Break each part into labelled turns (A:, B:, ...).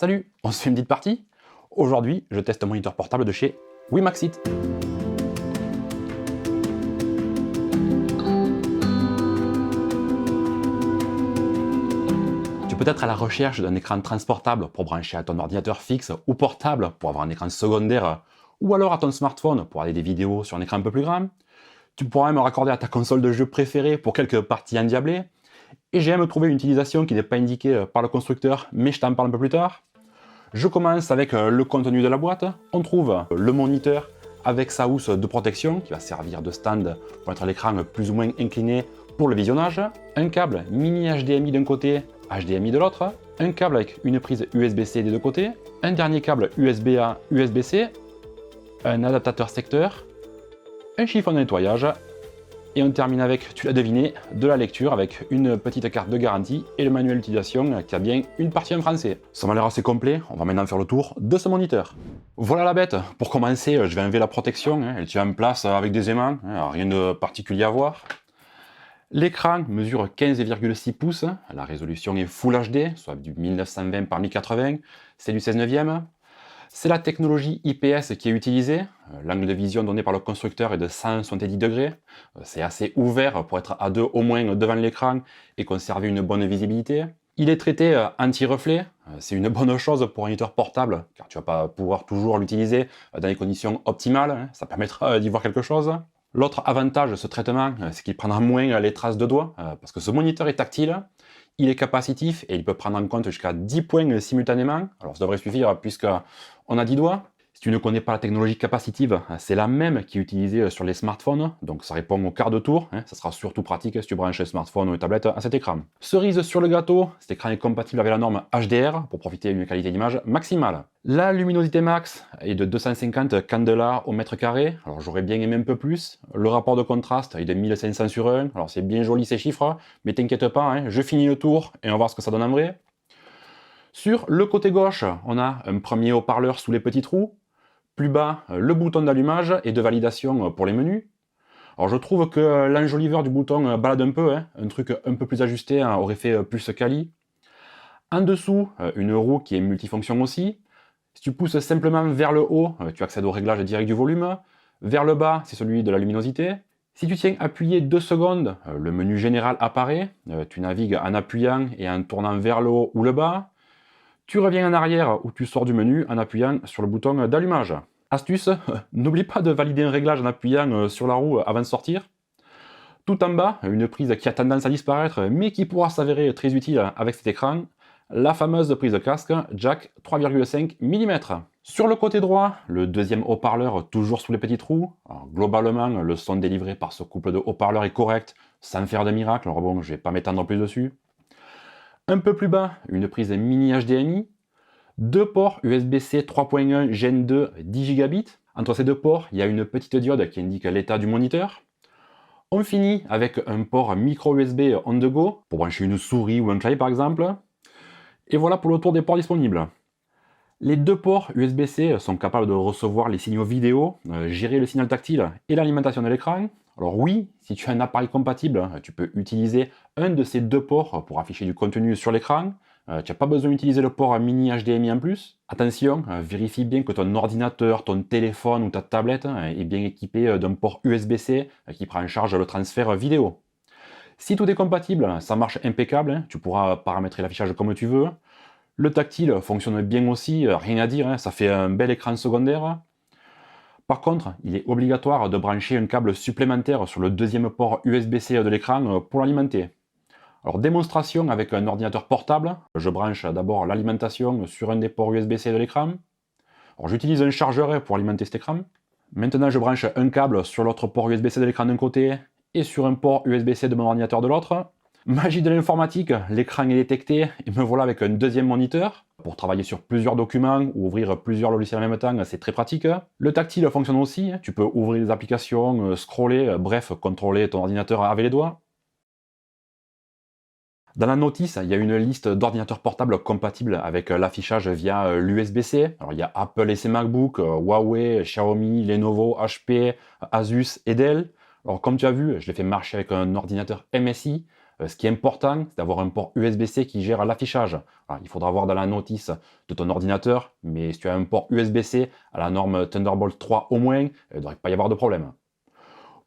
A: Salut, on se fait une petite partie? Aujourd'hui, je teste un moniteur portable de chez Wimaxit. Tu peux être à la recherche d'un écran transportable pour brancher à ton ordinateur fixe ou portable pour avoir un écran secondaire, ou alors à ton smartphone pour regarder des vidéos sur un écran un peu plus grand. Tu pourras même raccorder à ta console de jeu préférée pour quelques parties endiablées. Et j'ai même trouvé une utilisation qui n'est pas indiquée par le constructeur, mais je t'en parle un peu plus tard. Je commence avec le contenu de la boîte. On trouve le moniteur avec sa housse de protection qui va servir de stand pour mettre l'écran plus ou moins incliné pour le visionnage. Un câble mini HDMI d'un côté, HDMI de l'autre. Un câble avec une prise USB-C des deux côtés. Un dernier câble USB-A, USB-C. Un adaptateur secteur. Un chiffon de nettoyage. Et on termine avec, tu l'as deviné, de la lecture avec une petite carte de garantie et le manuel d'utilisation qui a bien une partie en français. Ça m'a l'air assez complet, on va maintenant faire le tour de ce moniteur. Voilà la bête. Pour commencer, je vais enlever la protection, elle tient en place avec des aimants, rien de particulier à voir. L'écran mesure 15,6 pouces, la résolution est Full HD, soit du 1920 par 1080, c'est du 16 neuvième. C'est la technologie IPS qui est utilisée. L'angle de vision donné par le constructeur est de 170 degrés. C'est assez ouvert pour être à deux au moins devant l'écran et conserver une bonne visibilité. Il est traité anti-reflet. C'est une bonne chose pour un moniteur portable, car tu vas pas pouvoir toujours l'utiliser dans les conditions optimales. Ça permettra d'y voir quelque chose. L'autre avantage de ce traitement, c'est qu'il prendra moins les traces de doigts, parce que ce moniteur est tactile. Il est capacitif et il peut prendre en compte jusqu'à 10 points simultanément. Alors ça devrait suffire puisqu'on a 10 doigts. Si tu ne connais pas la technologie capacitive, c'est la même qui est utilisée sur les smartphones, donc ça répond au quart de tour, ça sera surtout pratique si tu branches un smartphone ou une tablette à cet écran. Cerise sur le gâteau, cet écran est compatible avec la norme HDR pour profiter d'une qualité d'image maximale. La luminosité max est de 250 candela au mètre carré, alors j'aurais bien aimé un peu plus. Le rapport de contraste est de 1500 sur 1, alors c'est bien joli ces chiffres, mais t'inquiète pas, je finis le tour et on va voir ce que ça donne en vrai. Sur le côté gauche, on a un premier haut-parleur sous les petits trous. Plus bas, le bouton d'allumage et de validation pour les menus. Alors je trouve que l'enjoliveur du bouton balade un peu, un truc un peu plus ajusté aurait fait plus quali. En dessous, une roue qui est multifonction aussi. Si tu pousses simplement vers le haut, tu accèdes au réglage direct du volume. Vers le bas, c'est celui de la luminosité. Si tu tiens appuyé 2 secondes, le menu général apparaît. Tu navigues en appuyant et en tournant vers le haut ou le bas. Tu reviens en arrière ou tu sors du menu en appuyant sur le bouton d'allumage. Astuce, n'oublie pas de valider un réglage en appuyant sur la roue avant de sortir. Tout en bas, une prise qui a tendance à disparaître mais qui pourra s'avérer très utile avec cet écran, la fameuse prise de casque jack 3,5 mm. Sur le côté droit, le deuxième haut-parleur toujours sous les petits trous. Alors, globalement, le son délivré par ce couple de haut-parleurs est correct, sans faire de miracle, alors bon, je vais pas m'étendre plus dessus. Un peu plus bas, une prise mini HDMI, deux ports USB-C 3.1 Gen 2 10 Gb. Entre ces deux ports, il y a une petite diode qui indique l'état du moniteur. On finit avec un port micro USB on the go pour brancher une souris ou un clavier par exemple. Et voilà pour le tour des ports disponibles. Les deux ports USB-C sont capables de recevoir les signaux vidéo, gérer le signal tactile et l'alimentation de l'écran. Alors oui, si tu as un appareil compatible, tu peux utiliser un de ces deux ports pour afficher du contenu sur l'écran. Tu n'as pas besoin d'utiliser le port mini HDMI en plus. Attention, vérifie bien que ton ordinateur, ton téléphone ou ta tablette est bien équipé d'un port USB-C qui prend en charge le transfert vidéo. Si tout est compatible, ça marche impeccable, tu pourras paramétrer l'affichage comme tu veux. Le tactile fonctionne bien aussi, rien à dire, ça fait un bel écran secondaire. Par contre, il est obligatoire de brancher un câble supplémentaire sur le deuxième port USB-C de l'écran pour l'alimenter. Alors démonstration avec un ordinateur portable, je branche d'abord l'alimentation sur un des ports USB-C de l'écran. Alors j'utilise un chargeur pour alimenter cet écran. Maintenant je branche un câble sur l'autre port USB-C de l'écran d'un côté et sur un port USB-C de mon ordinateur de l'autre. Magie de l'informatique, l'écran est détecté et me voilà avec un deuxième moniteur. Pour travailler sur plusieurs documents ou ouvrir plusieurs logiciels en même temps, c'est très pratique. Le tactile fonctionne aussi, tu peux ouvrir des applications, scroller, bref, contrôler ton ordinateur avec les doigts. Dans la notice, il y a une liste d'ordinateurs portables compatibles avec l'affichage via l'USB-C. Alors il y a Apple et ses MacBooks, Huawei, Xiaomi, Lenovo, HP, Asus et Dell. Alors comme tu as vu, je l'ai fait marcher avec un ordinateur MSI. Ce qui est important, c'est d'avoir un port USB-C qui gère l'affichage. Il faudra voir dans la notice de ton ordinateur, mais si tu as un port USB-C à la norme Thunderbolt 3 au moins, il ne devrait pas y avoir de problème.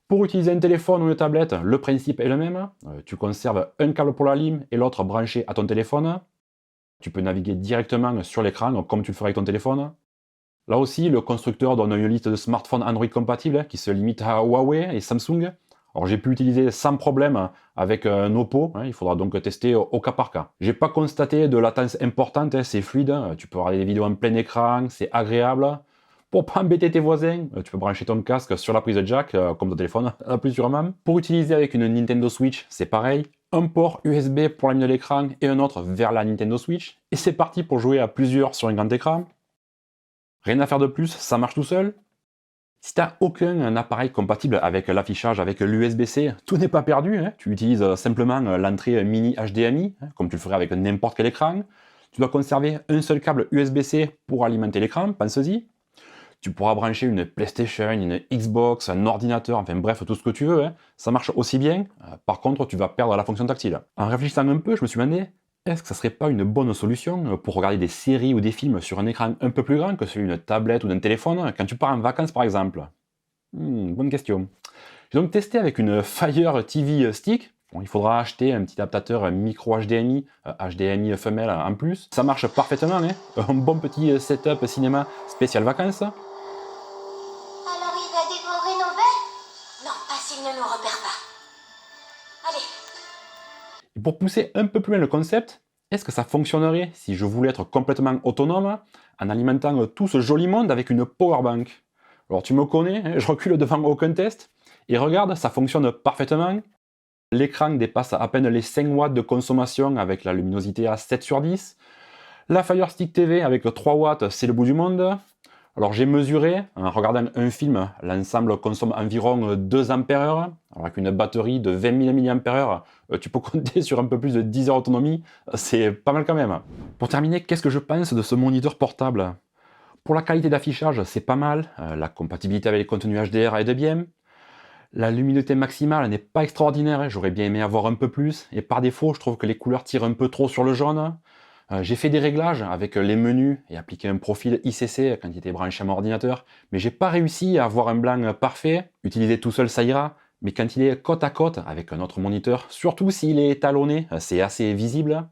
A: Pour utiliser un téléphone ou une tablette, le principe est le même. Tu conserves un câble pour la lime et l'autre branché à ton téléphone. Tu peux naviguer directement sur l'écran comme tu le ferais avec ton téléphone. Là aussi, le constructeur donne une liste de smartphones Android compatibles qui se limite à Huawei et Samsung. Alors j'ai pu utiliser sans problème avec un Oppo, il faudra donc tester au cas par cas. J'ai pas constaté de latence importante, c'est fluide, tu peux regarder des vidéos en plein écran, c'est agréable. Pour pas embêter tes voisins, tu peux brancher ton casque sur la prise jack, comme ton téléphone, plus sûrement. Pour utiliser avec une Nintendo Switch, c'est pareil. Un port USB pour la ligne de l'écran et un autre vers la Nintendo Switch. Et c'est parti pour jouer à plusieurs sur un grand écran. Rien à faire de plus, ça marche tout seul. Si tu n'as aucun appareil compatible avec l'affichage, avec l'USB-C, tout n'est pas perdu. Tu utilises simplement l'entrée mini HDMI, comme tu le ferais avec n'importe quel écran. Tu dois conserver un seul câble USB-C pour alimenter l'écran, pense-y. Tu pourras brancher une PlayStation, une Xbox, un ordinateur, enfin bref, tout ce que tu veux. Ça marche aussi bien. Par contre, tu vas perdre la fonction tactile. En réfléchissant un peu, je me suis demandé, est-ce que ça serait pas une bonne solution pour regarder des séries ou des films sur un écran un peu plus grand que celui d'une tablette ou d'un téléphone quand tu pars en vacances par exemple? Bonne question. J'ai donc testé avec une Fire TV Stick. Bon, il faudra acheter un petit adaptateur micro HDMI, HDMI femelle en plus. Ça marche parfaitement, un bon petit setup cinéma spécial vacances.
B: Alors il va dévorer nos verres? Non, pas s'il ne nous repère pas. Allez.
A: Et pour pousser un peu plus loin le concept, est-ce que ça fonctionnerait si je voulais être complètement autonome en alimentant tout ce joli monde avec une powerbank? Alors tu me connais, je recule devant aucun test, et regarde, ça fonctionne parfaitement. L'écran dépasse à peine les 5 watts de consommation avec la luminosité à 7 sur 10. La Fire Stick TV avec 3 watts, c'est le bout du monde. Alors j'ai mesuré, en regardant un film, l'ensemble consomme environ 2 ampères. Alors avec une batterie de 20 000 mAh, tu peux compter sur un peu plus de 10 heures d'autonomie, c'est pas mal quand même. Pour terminer, qu'est-ce que je pense de ce moniteur portable? Pour la qualité d'affichage, c'est pas mal, la compatibilité avec les contenus HDR aide bien. La luminosité maximale n'est pas extraordinaire, j'aurais bien aimé avoir un peu plus, et par défaut, je trouve que les couleurs tirent un peu trop sur le jaune. J'ai fait des réglages avec les menus et appliqué un profil ICC quand il était branché à mon ordinateur, mais j'ai pas réussi à avoir un blanc parfait. Utiliser tout seul, ça ira, mais quand il est côte à côte avec un autre moniteur, surtout s'il est étalonné, c'est assez visible.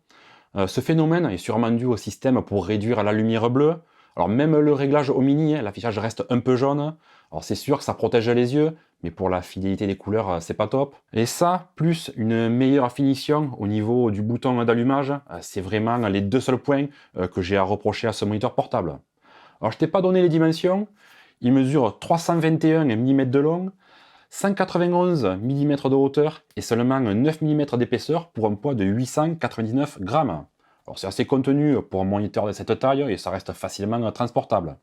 A: Ce phénomène est sûrement dû au système pour réduire la lumière bleue. Alors même le réglage au mini, l'affichage reste un peu jaune. Alors c'est sûr que ça protège les yeux, mais pour la fidélité des couleurs, c'est pas top. Et ça, plus une meilleure finition au niveau du bouton d'allumage, c'est vraiment les deux seuls points que j'ai à reprocher à ce moniteur portable. Alors je t'ai pas donné les dimensions, il mesure 321 mm de long, 191 mm de hauteur et seulement 9 mm d'épaisseur pour un poids de 899 grammes. Alors c'est assez contenu pour un moniteur de cette taille et ça reste facilement transportable.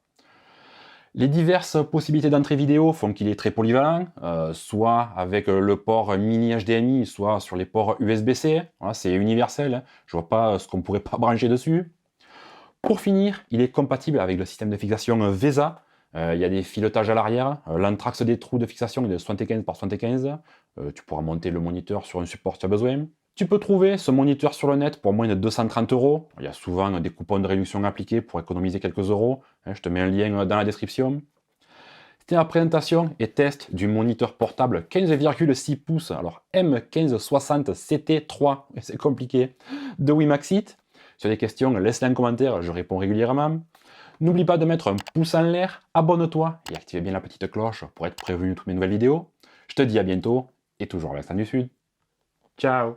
A: Les diverses possibilités d'entrée vidéo font qu'il est très polyvalent, soit avec le port mini HDMI, soit sur les ports USB-C. Voilà, c'est universel, je vois pas ce qu'on pourrait pas brancher dessus. Pour finir, il est compatible avec le système de fixation VESA. Il y a des filetages à l'arrière. L'anthrax des trous de fixation est de 75 par 75. Tu pourras monter le moniteur sur un support si tu as besoin. Tu peux trouver ce moniteur sur le net pour moins de 230 €. Il y a souvent des coupons de réduction appliqués pour économiser quelques euros. Je te mets un lien dans la description. C'était la présentation et test du moniteur portable 15,6 pouces, alors M1560 CT3, c'est compliqué, de Wimaxit. Si tu as des questions, laisse-les en commentaire, je réponds régulièrement. N'oublie pas de mettre un pouce en l'air, abonne-toi et active bien la petite cloche pour être prévenu de toutes mes nouvelles vidéos. Je te dis à bientôt et toujours à l'accent du Sud. Ciao!